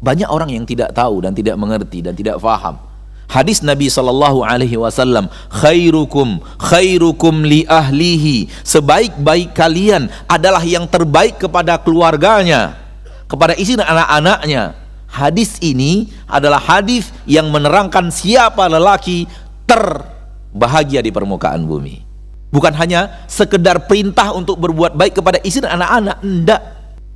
Banyak orang yang tidak tahu dan tidak mengerti dan tidak faham. Hadis Nabi SAW, khairukum li ahlihi, sebaik-baik kalian adalah yang terbaik kepada keluarganya, kepada istri dan anak-anaknya. Hadis ini adalah hadis yang menerangkan siapa lelaki terbahagia di permukaan bumi. Bukan hanya sekedar perintah untuk berbuat baik kepada istri dan anak-anak, enggak.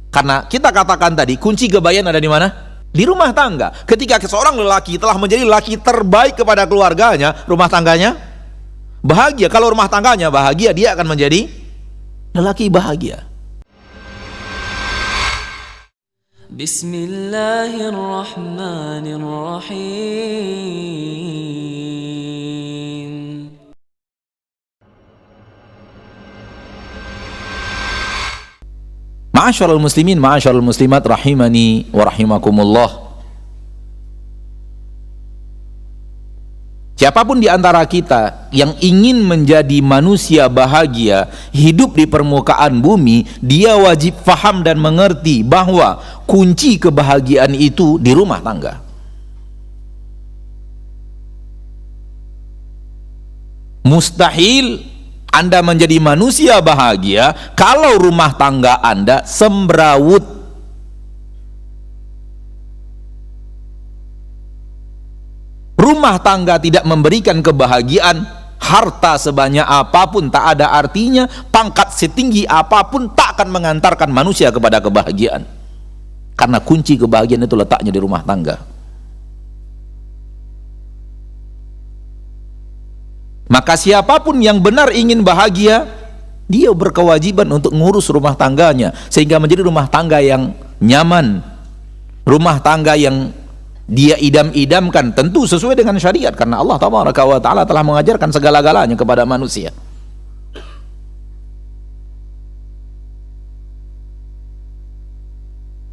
Karena kita katakan tadi, kunci kebahagiaan ada di mana? Di rumah tangga. Ketika seorang lelaki telah menjadi lelaki terbaik kepada keluarganya, rumah tangganya bahagia. Kalau rumah tangganya bahagia, dia akan menjadi lelaki bahagia. Bismillahirrahmanirrahim. Ma'asyiral muslimin, ma'asyiral muslimat, rahimani wa rahimakumullah. Siapapun di antara kita yang ingin menjadi manusia bahagia, hidup di permukaan bumi, dia wajib faham dan mengerti bahwa kunci kebahagiaan itu di rumah tangga. Mustahil Anda menjadi manusia bahagia kalau rumah tangga Anda semrawut. Rumah tangga tidak memberikan kebahagiaan, harta sebanyak apapun tak ada artinya, pangkat setinggi apapun tak akan mengantarkan manusia kepada kebahagiaan. Karena kunci kebahagiaan itu letaknya di rumah tangga. Maka siapapun yang benar ingin bahagia, dia berkewajiban untuk ngurus rumah tangganya sehingga menjadi rumah tangga yang nyaman, rumah tangga yang dia idam-idamkan, tentu sesuai dengan syariat, karena Allah Tabaraka wa Ta'ala telah mengajarkan segala-galanya kepada manusia.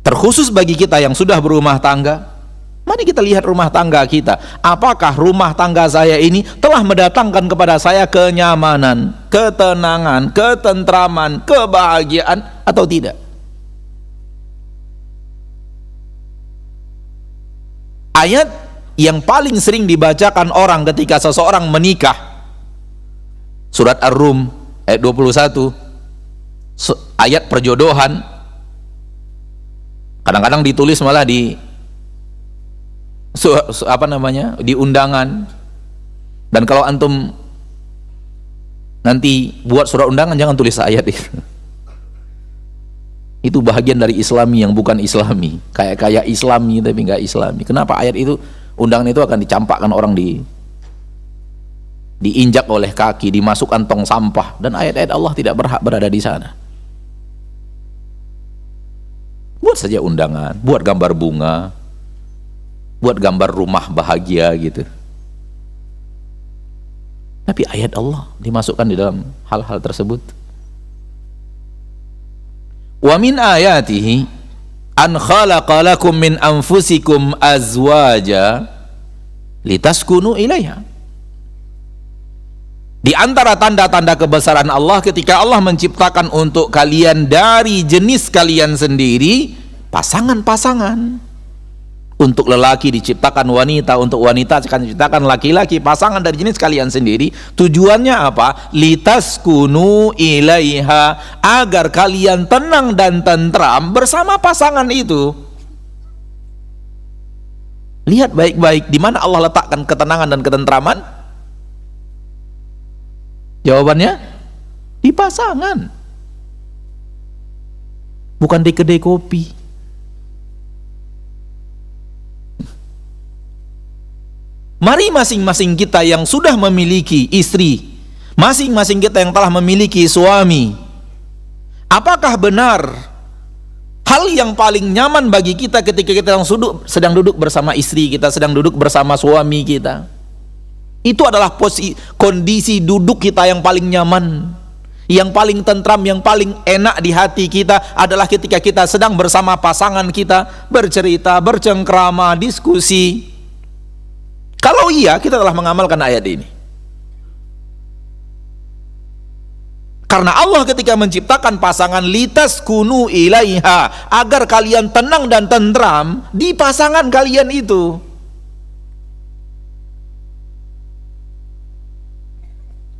Terkhusus bagi kita yang sudah berumah tangga, mari kita lihat rumah tangga kita. Apakah rumah tangga saya ini telah mendatangkan kepada saya kenyamanan, ketenangan, ketentraman, kebahagiaan atau tidak? Ayat yang paling sering dibacakan orang ketika seseorang menikah, surat Ar-Rum ayat 21, ayat perjodohan. Kadang-kadang ditulis malah di di undangan. Dan kalau antum nanti buat surat undangan, jangan tulis ayat itu. Itu bahagian dari Islami yang bukan Islami, kayak Islami tapi nggak Islami. Kenapa ayat itu, undangan itu akan dicampakkan orang, diinjak oleh kaki, dimasukkan tong sampah, dan ayat-ayat Allah tidak berhak berada di sana. Buat saja undangan, buat gambar bunga, buat gambar rumah bahagia gitu. Tapi ayat Allah dimasukkan di dalam hal-hal tersebut. Wa min ayatihi an khalaqa lakum min anfusikum azwaja litaskunu ilaiha. Di antara tanda-tanda kebesaran Allah ketika Allah menciptakan untuk kalian dari jenis kalian sendiri pasangan-pasangan. Untuk lelaki diciptakan wanita, untuk wanita akan diciptakan laki-laki, pasangan dari jenis kalian sendiri. Tujuannya apa? Litaskunu ilaiha, agar kalian tenang dan tentram bersama pasangan itu. Lihat baik-baik di mana Allah letakkan ketenangan dan ketentraman. Jawabannya di pasangan, bukan di kedai kopi. Mari masing-masing kita yang sudah memiliki istri, masing-masing kita yang telah memiliki suami, apakah benar hal yang paling nyaman bagi kita ketika kita sedang duduk bersama istri kita, sedang duduk bersama suami kita, itu adalah kondisi duduk kita yang paling nyaman, yang paling tentram, yang paling enak di hati kita adalah ketika kita sedang bersama pasangan kita, bercerita, bercengkrama, diskusi. Kalau iya, kita telah mengamalkan ayat ini. Karena Allah ketika menciptakan pasangan litas kunu ilaiha, agar kalian tenang dan tentram di pasangan kalian itu.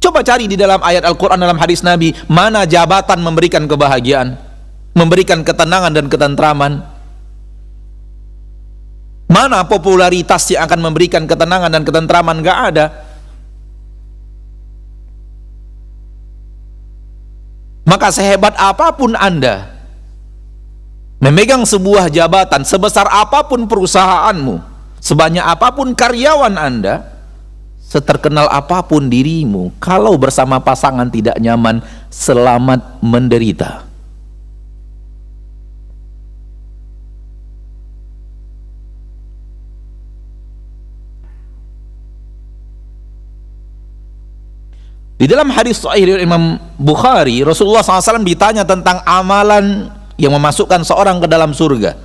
Coba cari di dalam ayat Al-Quran, dalam hadis Nabi, mana jabatan memberikan kebahagiaan, memberikan ketenangan dan ketentraman. Mana popularitas yang akan memberikan ketenangan dan ketentraman? Gak ada. Maka sehebat apapun Anda memegang sebuah jabatan, sebesar apapun perusahaanmu, sebanyak apapun karyawan Anda, seterkenal apapun dirimu, kalau bersama pasangan tidak nyaman, selamat menderita. Di dalam hadis sahih dari Imam Bukhari, Rasulullah SAW ditanya tentang amalan yang memasukkan seorang ke dalam surga.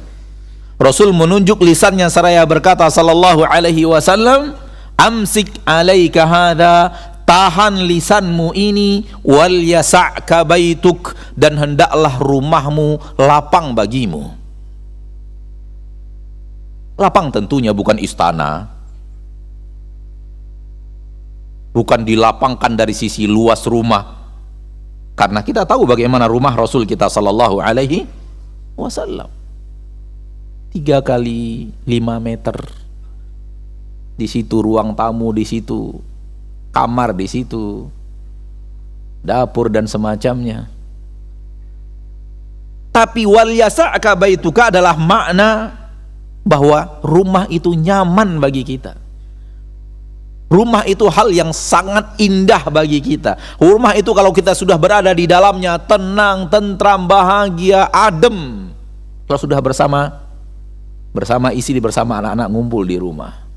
Rasul menunjuk lisannya seraya berkata sallallahu alaihi wasallam, amsik alaika hadha, tahan lisanmu ini, wal yasa'ka baituk, dan hendaklah rumahmu lapang bagimu. Lapang tentunya bukan istana, bukan dilapangkan dari sisi luas rumah, karena kita tahu bagaimana rumah Rasul kita sallallahu alaihi wasallam, 3 kali 5 meter, di situ ruang tamu, di situ kamar, di situ dapur dan semacamnya. Tapi wal yasa'ka baituka adalah makna bahwa rumah itu nyaman bagi kita. Rumah itu hal yang sangat indah bagi kita. Rumah itu kalau kita sudah berada di dalamnya, tenang, tentram, bahagia, adem. Kalau sudah bersama istri, bersama anak-anak ngumpul di rumah.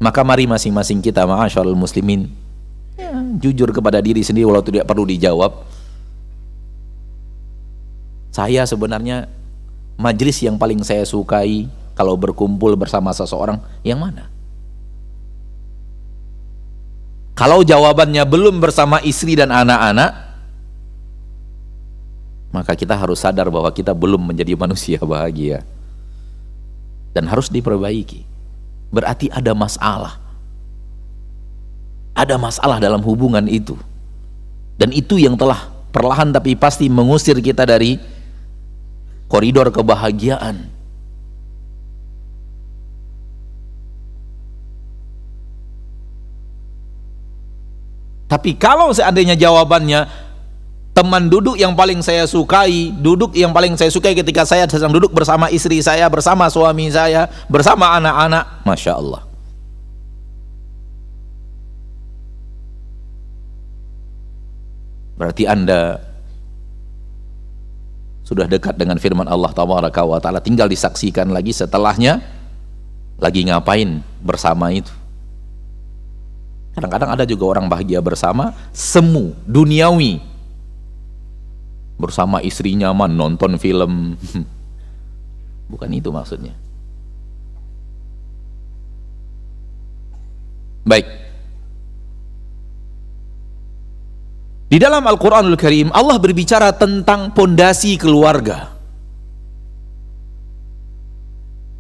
Maka mari masing-masing kita, ma'asyarul muslimin, ya, jujur kepada diri sendiri walau tidak perlu dijawab. Saya sebenarnya majelis yang paling saya sukai kalau berkumpul bersama seseorang yang mana? Kalau jawabannya belum bersama istri dan anak-anak, maka kita harus sadar bahwa kita belum menjadi manusia bahagia dan harus diperbaiki. Berarti ada masalah. Ada masalah dalam hubungan itu. Dan itu yang telah perlahan tapi pasti mengusir kita dari koridor kebahagiaan. Tapi kalau seandainya jawabannya teman duduk yang paling saya sukai, duduk yang paling saya sukai ketika saya sedang duduk bersama istri saya, bersama suami saya, bersama anak-anak, Masya Allah. Berarti Anda sudah dekat dengan firman Allah Tabaraka wa Ta'ala, tinggal disaksikan lagi setelahnya lagi ngapain bersama itu. Kadang-kadang ada juga orang bahagia bersama, semu duniawi, bersama istri nyaman nonton film. Bukan itu maksudnya. Baik. Di dalam Al-Quranul Karim Allah berbicara tentang pondasi keluarga,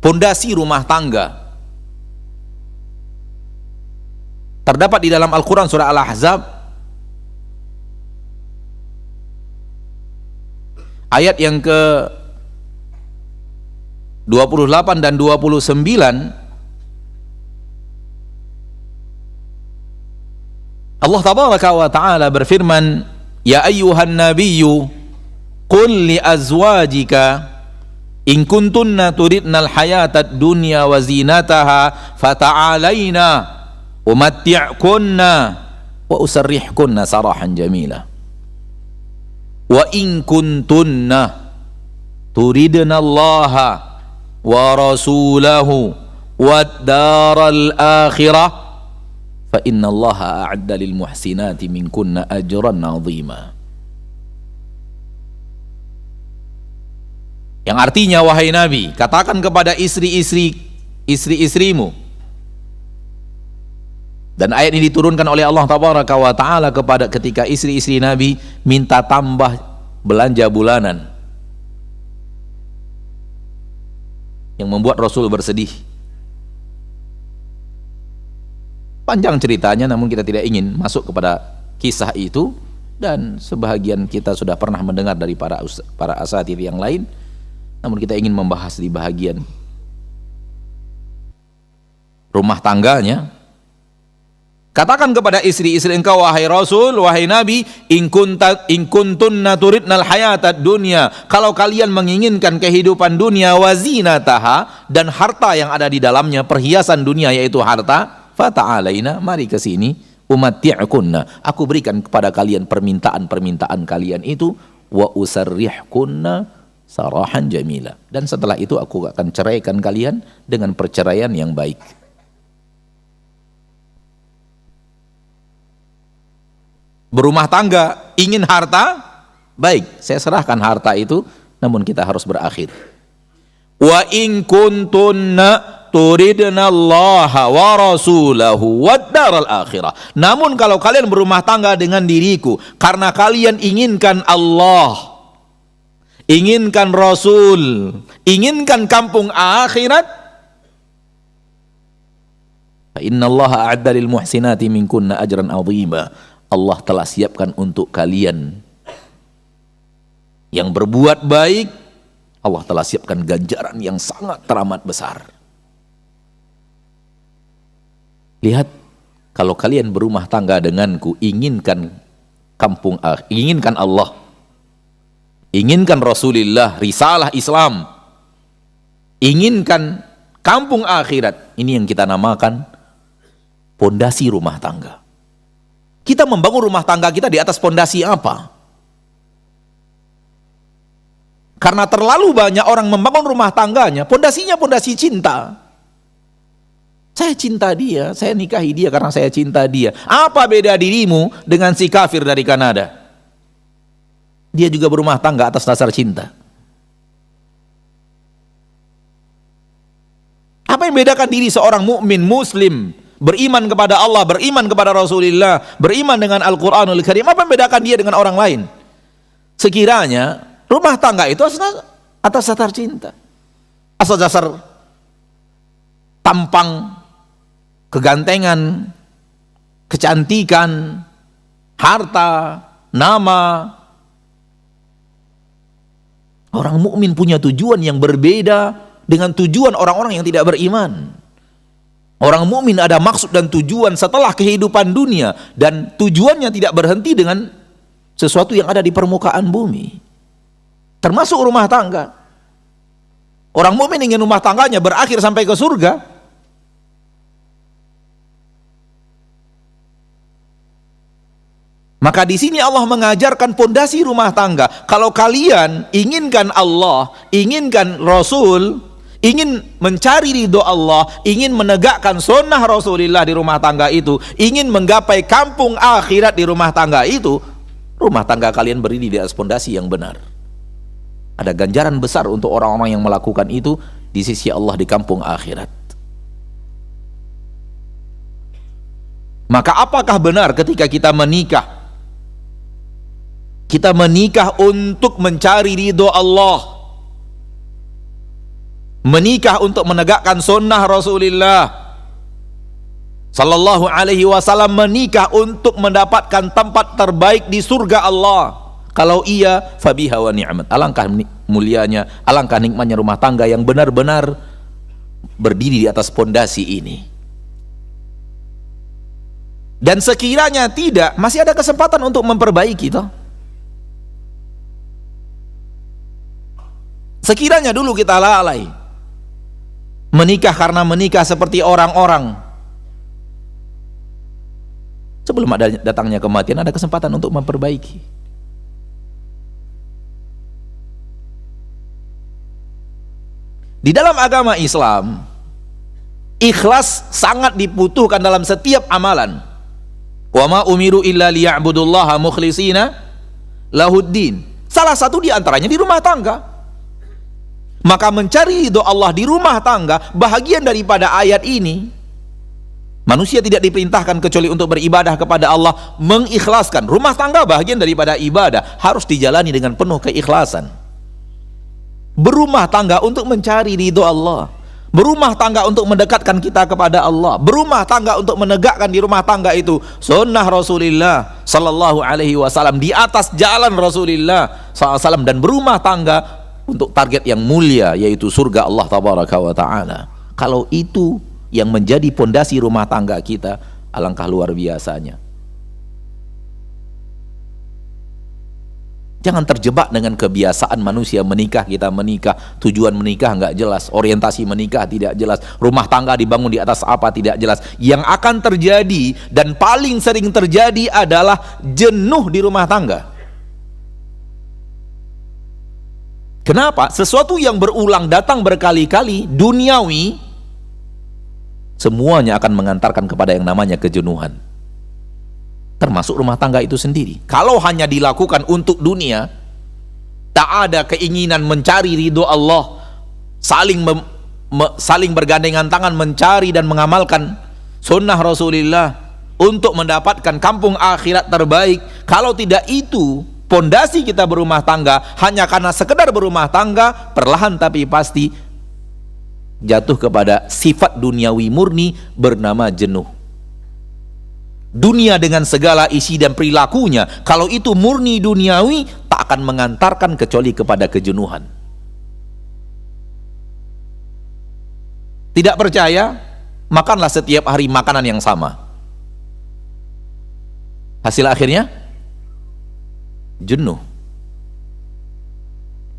pondasi rumah tangga. Terdapat di dalam Al-Quran surah Al-Ahzab ayat yang ke 28 dan 29. Allah Tabaraka wa Ta'ala berfirman, ya ayyuhan nabiyyu qul li azwajika in kuntunna turidnal hayatad dunya wa zinataha fata'alaina umatti'kunna wa usarrihkunna sarahan jamila wa in kuntunna turidna Allaha wa rasulahu wad daral akhirah fa inna Allaha a'adda lil muhsinati minkunna ajran 'azima. Yang artinya, wahai Nabi, katakan kepada istri-istrimu, Dan ayat ini diturunkan oleh Allah Tabaraka wa Ta'ala kepada ketika istri-istri Nabi minta tambah belanja bulanan, yang membuat Rasul bersedih. Panjang ceritanya, namun kita tidak ingin masuk kepada kisah itu, dan sebahagian kita sudah pernah mendengar dari para asatidz yang lain, namun kita ingin membahas di bahagian rumah tangganya. Katakan kepada istri-istri engkau, wahai Rasul, wahai Nabi, in kuntunna turidnal hayatad dunya, kalau kalian menginginkan kehidupan dunia, wazinataha, dan harta yang ada di dalamnya, perhiasan dunia yaitu harta, fata'alaina, mari ke sini, umatti'kunna, aku berikan kepada kalian permintaan-permintaan kalian itu, wa usarrihkunna sarahan jamila, dan setelah itu aku akan ceraikan kalian dengan perceraian yang baik. Berumah tangga, ingin harta, baik, saya serahkan harta itu, namun kita harus berakhir. Wa in kuntunna turidna Allah wa rasulahu wad daral akhirah. Namun kalau kalian berumah tangga dengan diriku karena kalian inginkan Allah, inginkan Rasul, inginkan kampung akhirat, fa innallaha a'adda lil muhsinati minkunna ajran 'azima. Allah telah siapkan untuk kalian yang berbuat baik, Allah telah siapkan ganjaran yang sangat teramat besar. Lihat, kalau kalian berumah tangga denganku, inginkan kampung inginkan Allah, inginkan Rasulullah, risalah Islam, inginkan kampung akhirat, ini yang kita namakan pondasi rumah tangga. Kita membangun rumah tangga kita di atas pondasi apa? Karena terlalu banyak orang membangun rumah tangganya, pondasinya pondasi cinta. Saya cinta dia, saya nikahi dia karena saya cinta dia. Apa beda dirimu dengan si kafir dari Kanada? Dia juga berumah tangga atas dasar cinta. Apa yang membedakan diri seorang mukmin muslim, beriman kepada Allah, beriman kepada Rasulullah, beriman dengan Al-Quranul Karim, apa yang membedakan dia dengan orang lain? Sekiranya rumah tangga itu atas dasar cinta, atas dasar tampang, kegantengan, kecantikan, harta, nama. Orang mukmin punya tujuan yang berbeda dengan tujuan orang-orang yang tidak beriman. Orang mukmin ada maksud dan tujuan setelah kehidupan dunia, dan tujuannya tidak berhenti dengan sesuatu yang ada di permukaan bumi, termasuk rumah tangga. Orang mukmin ingin rumah tangganya berakhir sampai ke surga. Maka di sini Allah mengajarkan pondasi rumah tangga. Kalau kalian inginkan Allah, inginkan Rasul, ingin mencari ridho Allah, ingin menegakkan sunnah Rasulullah di rumah tangga itu, ingin menggapai kampung akhirat di rumah tangga itu, rumah tangga kalian berdiri di atas pondasi yang benar. Ada ganjaran besar untuk orang-orang yang melakukan itu di sisi Allah di kampung akhirat. Maka apakah benar ketika kita menikah, kita menikah untuk mencari ridho Allah, menikah untuk menegakkan sunnah Rasulullah Sallallahu Alaihi Wasallam, menikah untuk mendapatkan tempat terbaik di surga Allah? Kalau iya, fabiha wa ni'mat. Alangkah mulianya, alangkah nikmatnya rumah tangga yang benar-benar berdiri di atas pondasi ini. Dan sekiranya tidak, masih ada kesempatan untuk memperbaiki toh. Sekiranya dulu kita lalai, menikah karena menikah seperti orang-orang, sebelum ada datangnya kematian, ada kesempatan untuk memperbaiki. Di dalam agama Islam, ikhlas sangat dibutuhkan dalam setiap amalan. Wa ma umiru illa liya'budullaha mukhlishina lahuddin. Salah satu di antaranya di rumah tangga. Maka mencari ridho Allah di rumah tangga, bahagian daripada ayat ini Manusia tidak diperintahkan kecuali untuk beribadah kepada Allah, mengikhlaskan. Rumah tangga bagian daripada ibadah, harus dijalani dengan penuh keikhlasan. Berumah tangga untuk mencari ridho Allah, berumah tangga untuk mendekatkan kita kepada Allah, berumah tangga untuk menegakkan di rumah tangga itu sunnah Rasulullah sallallahu alaihi wasallam, di atas jalan Rasulullah sallallahu alaihi wasallam, dan berumah tangga untuk target yang mulia, yaitu surga Allah tabaraka wa taala. Kalau itu yang menjadi pondasi rumah tangga kita, alangkah luar biasanya. Jangan terjebak dengan kebiasaan manusia menikah, kita menikah, tujuan menikah nggak jelas, orientasi menikah tidak jelas, rumah tangga dibangun di atas apa tidak jelas. Yang akan terjadi dan paling sering terjadi adalah jenuh di rumah tangga. Kenapa? Sesuatu yang berulang datang berkali-kali, duniawi, semuanya akan mengantarkan kepada yang namanya kejenuhan, termasuk rumah tangga itu sendiri. Kalau hanya dilakukan untuk dunia, tak ada keinginan mencari ridho Allah, saling bergandengan tangan mencari dan mengamalkan sunnah Rasulullah untuk mendapatkan kampung akhirat terbaik. Kalau tidak itu, pondasi kita berumah tangga hanya karena sekedar berumah tangga, perlahan tapi pasti jatuh kepada sifat duniawi murni bernama jenuh. Dunia dengan segala isi dan perilakunya, kalau itu murni duniawi, tak akan mengantarkan kecuali kepada kejenuhan. Tidak percaya? Makanlah setiap hari makanan yang sama. Hasil akhirnya jenuh.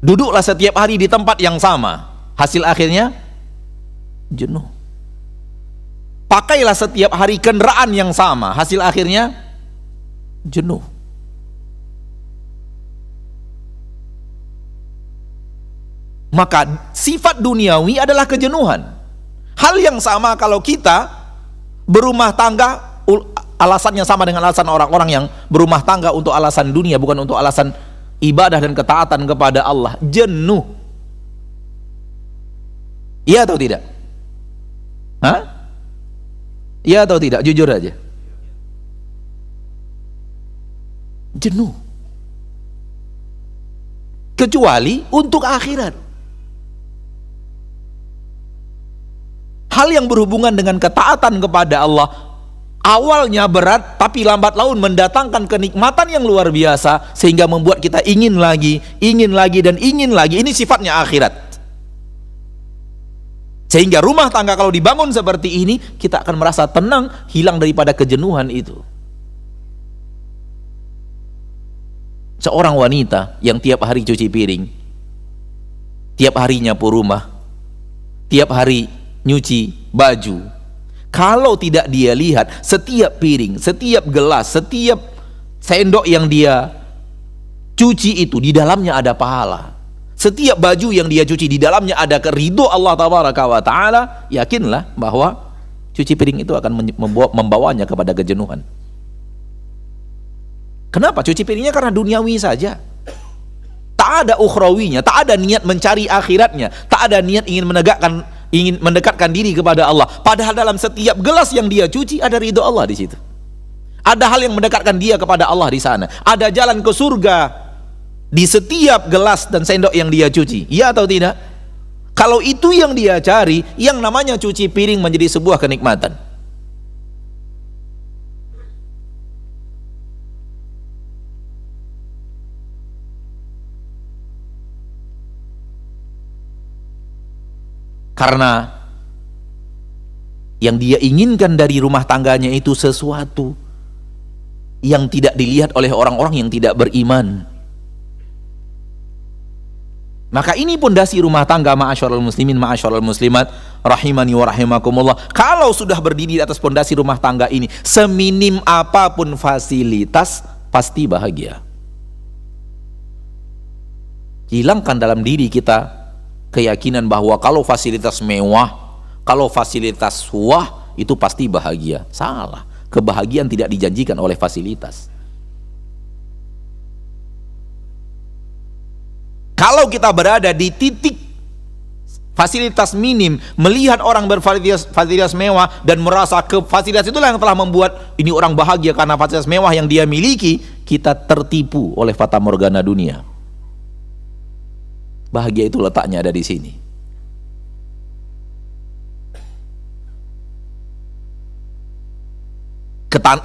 Duduklah setiap hari di tempat yang sama. Hasil akhirnya jenuh. Pakailah setiap hari kendaraan yang sama, hasil akhirnya jenuh. Maka sifat duniawi adalah kejenuhan. Hal yang sama kalau kita berumah tangga, alasannya sama dengan alasan orang-orang yang berumah tangga untuk alasan dunia, bukan untuk alasan ibadah dan ketaatan kepada Allah. Jenuh. Iya atau tidak? Hah? Iya atau tidak? Jujur aja. Jenuh. Kecuali untuk akhirat. Hal yang berhubungan dengan ketaatan kepada Allah awalnya berat, tapi lambat laun mendatangkan kenikmatan yang luar biasa, sehingga membuat kita ingin lagi, dan ingin lagi. Ini sifatnya akhirat. Sehingga rumah tangga kalau dibangun seperti ini, kita akan merasa tenang, hilang daripada kejenuhan itu. Seorang wanita yang tiap hari cuci piring, tiap hari nyapu rumah, tiap hari nyuci baju, kalau tidak dia lihat setiap piring, setiap gelas, setiap sendok yang dia cuci itu di dalamnya ada pahala, setiap baju yang dia cuci di dalamnya ada ridho Allah tabaraka wa taala, yakinlah bahwa cuci piring itu akan membawanya kepada kejenuhan. Kenapa? Cuci piringnya karena duniawi saja, tak ada ukhrawinya, tak ada niat mencari akhiratnya, tak ada niat ingin mendekatkan diri kepada Allah. Padahal dalam setiap gelas yang dia cuci ada ridho Allah di situ, ada hal yang mendekatkan dia kepada Allah di sana, ada jalan ke surga di setiap gelas dan sendok yang dia cuci. Iya atau tidak? Kalau itu yang dia cari, yang namanya cuci piring menjadi sebuah kenikmatan. Karena yang dia inginkan dari rumah tangganya itu sesuatu yang tidak dilihat oleh orang-orang yang tidak beriman. Maka ini pondasi rumah tangga, ma'asyiral muslimin, ma'asyiral muslimat, rahimani wa rahimakumullah. Kalau sudah berdiri di atas pondasi rumah tangga ini, seminim apapun fasilitas, pasti bahagia. Hilangkan dalam diri kita keyakinan bahwa kalau fasilitas mewah, kalau fasilitas wah, itu pasti bahagia. Salah. Kebahagiaan tidak dijanjikan oleh fasilitas. Kalau kita berada di titik fasilitas minim, melihat orang berfasilitas mewah dan merasa fasilitas itulah yang telah membuat ini orang bahagia karena fasilitas mewah yang dia miliki, kita tertipu oleh fata morgana dunia. Bahagia itu letaknya ada di sini.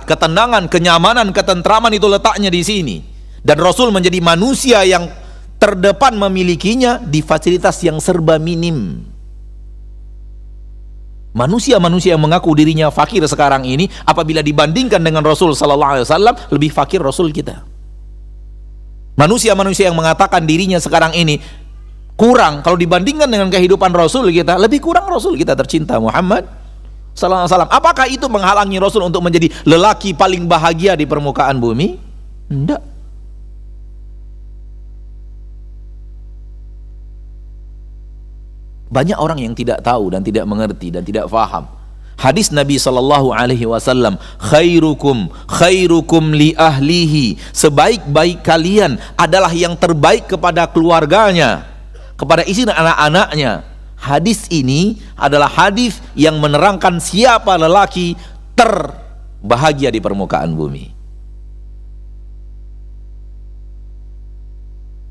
Ketenangan, kenyamanan, ketentraman itu letaknya di sini. Dan Rasul menjadi manusia yang terdepan memilikinya di fasilitas yang serba minim. Manusia-manusia yang mengaku dirinya fakir sekarang ini, apabila dibandingkan dengan Rasul sallallahu alaihi wasallam, lebih fakir Rasul kita. Manusia-manusia yang mengatakan dirinya sekarang ini kurang kalau dibandingkan dengan kehidupan Rasul kita, lebih kurang Rasul kita tercinta Muhammad sallallahu alaihi wasallam. Apakah itu menghalangi Rasul untuk menjadi lelaki paling bahagia di permukaan bumi? Tidak. Banyak orang yang tidak tahu dan tidak mengerti dan tidak faham hadis Nabi sallallahu alaihi wasallam, khairukum li ahlihi, sebaik-baik kalian adalah yang terbaik kepada keluarganya, kepada istri dan anak-anaknya. Hadis ini adalah hadis yang menerangkan siapa lelaki terbahagia di permukaan bumi.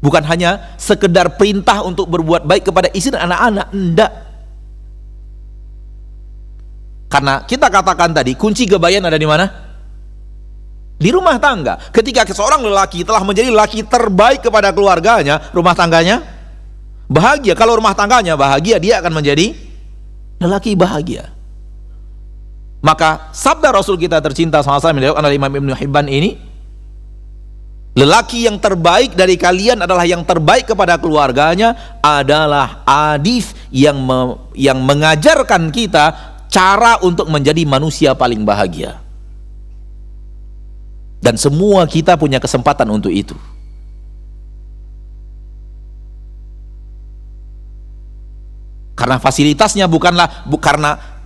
Bukan hanya sekedar perintah untuk berbuat baik kepada istri dan anak-anak, enggak. Karena kita katakan tadi, kunci kebahagiaan ada di mana? Di rumah tangga. Ketika seorang lelaki telah menjadi lelaki terbaik kepada keluarganya, rumah tangganya bahagia. Kalau rumah tangganya bahagia, dia akan menjadi lelaki bahagia. Maka sabda Rasul kita tercinta SAW diriwayatkan oleh Imam Ibnu Hibban ini, lelaki yang terbaik dari kalian adalah yang terbaik kepada keluarganya, adalah hadis yang mengajarkan kita cara untuk menjadi manusia paling bahagia. Dan semua kita punya kesempatan untuk itu. Karena fasilitasnya bukanlah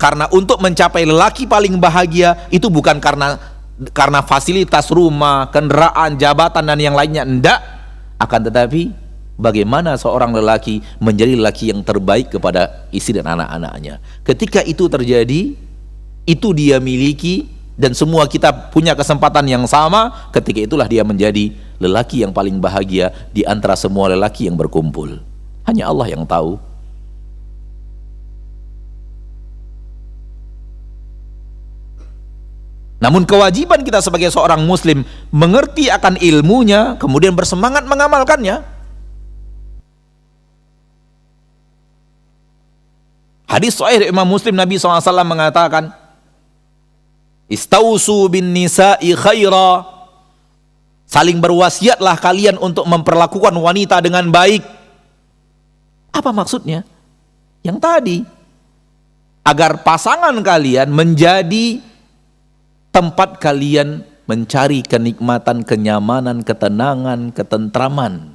karena untuk mencapai lelaki paling bahagia itu bukan karena fasilitas rumah, kendaraan, jabatan dan yang lainnya, enggak. Akan tetapi bagaimana seorang lelaki menjadi lelaki yang terbaik kepada istri dan anak-anaknya. Ketika itu terjadi, itu dia miliki, dan semua kita punya kesempatan yang sama, ketika itulah dia menjadi lelaki yang paling bahagia di antara semua lelaki yang berkumpul. Hanya Allah yang tahu. Namun kewajiban kita sebagai seorang muslim mengerti akan ilmunya, kemudian bersemangat mengamalkannya. Hadis sahih Imam Muslim, Nabi SAW mengatakan, istausu bin nisa'i khaira, saling berwasiatlah kalian untuk memperlakukan wanita dengan baik. Apa maksudnya? Yang tadi, agar pasangan kalian menjadi tempat kalian mencari kenikmatan, kenyamanan, ketenangan, ketentraman.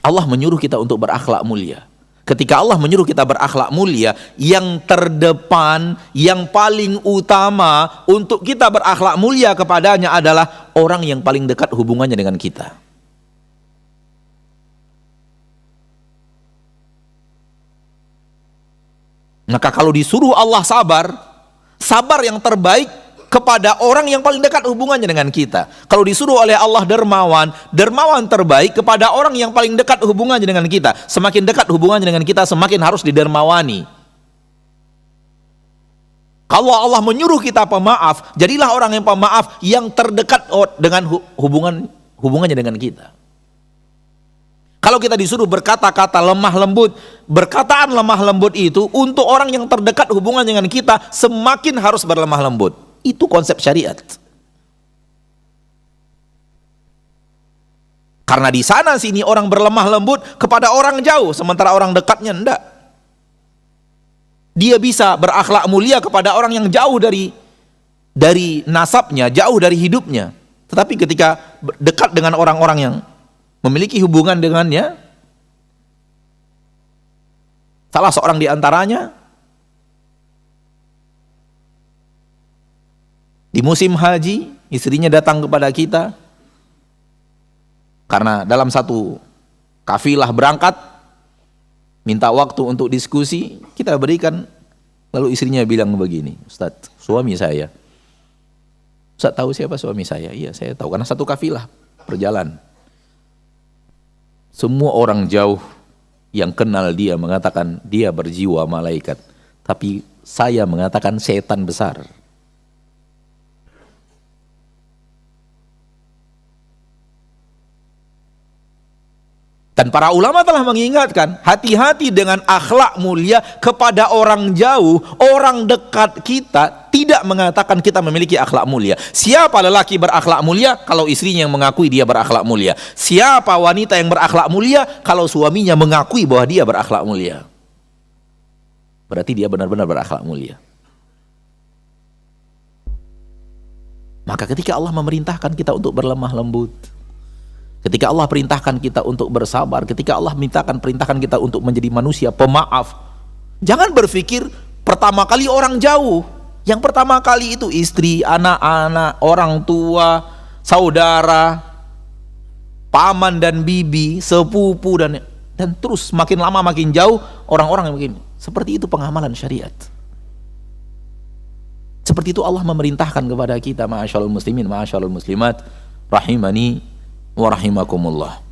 Allah menyuruh kita untuk berakhlak mulia. Ketika Allah menyuruh kita berakhlak mulia, yang terdepan, yang paling utama untuk kita berakhlak mulia kepadanya adalah orang yang paling dekat hubungannya dengan kita. Maka kalau disuruh Allah sabar, sabar yang terbaik kepada orang yang paling dekat hubungannya dengan kita. Kalau disuruh oleh Allah dermawan, dermawan terbaik kepada orang yang paling dekat hubungannya dengan kita. Semakin dekat hubungannya dengan kita, semakin harus didermawani. Kalau Allah menyuruh kita pemaaf, jadilah orang yang pemaaf yang terdekat dengan hubungannya dengan kita. Kalau kita disuruh berkata-kata lemah lembut, berkataan lemah lembut itu untuk orang yang terdekat hubungan dengan kita, semakin harus berlemah lembut. Itu konsep syariat. Karena di sana sini orang berlemah lembut kepada orang jauh, sementara orang dekatnya enggak. Dia bisa berakhlak mulia kepada orang yang jauh dari nasabnya, jauh dari hidupnya. Tetapi ketika dekat dengan orang-orang yang memiliki hubungan dengannya, salah seorang di antaranya di musim haji, istrinya datang kepada kita, Karena dalam satu kafilah berangkat, minta waktu untuk diskusi, kita berikan, lalu istrinya bilang begini, Ustadz, suami saya. Ustadz tahu siapa suami saya? Iya, saya tahu, karena satu kafilah berjalan. Semua orang jauh yang kenal dia mengatakan dia berjiwa malaikat, tapi saya mengatakan setan besar. Dan para ulama telah mengingatkan, hati-hati dengan akhlak mulia kepada orang jauh. Orang dekat kita tidak mengatakan kita memiliki akhlak mulia. Siapa lelaki berakhlak mulia? Kalau istrinya yang mengakui dia berakhlak mulia. Siapa wanita yang berakhlak mulia? Kalau suaminya mengakui bahwa dia berakhlak mulia. Berarti dia benar-benar berakhlak mulia. Maka ketika Allah memerintahkan kita untuk berlemah lembut, ketika Allah perintahkan kita untuk bersabar, ketika Allah perintahkan kita untuk menjadi manusia pemaaf, jangan berpikir pertama kali orang jauh. Yang pertama kali itu istri, anak-anak, orang tua, saudara, paman dan bibi, sepupu, dan terus makin lama makin jauh orang-orang yang begini. Seperti itu pengamalan syariat. Seperti itu Allah memerintahkan kepada kita, ma'asyarul muslimin, ma'asyarul muslimat, rahimani wa rahimakumullah.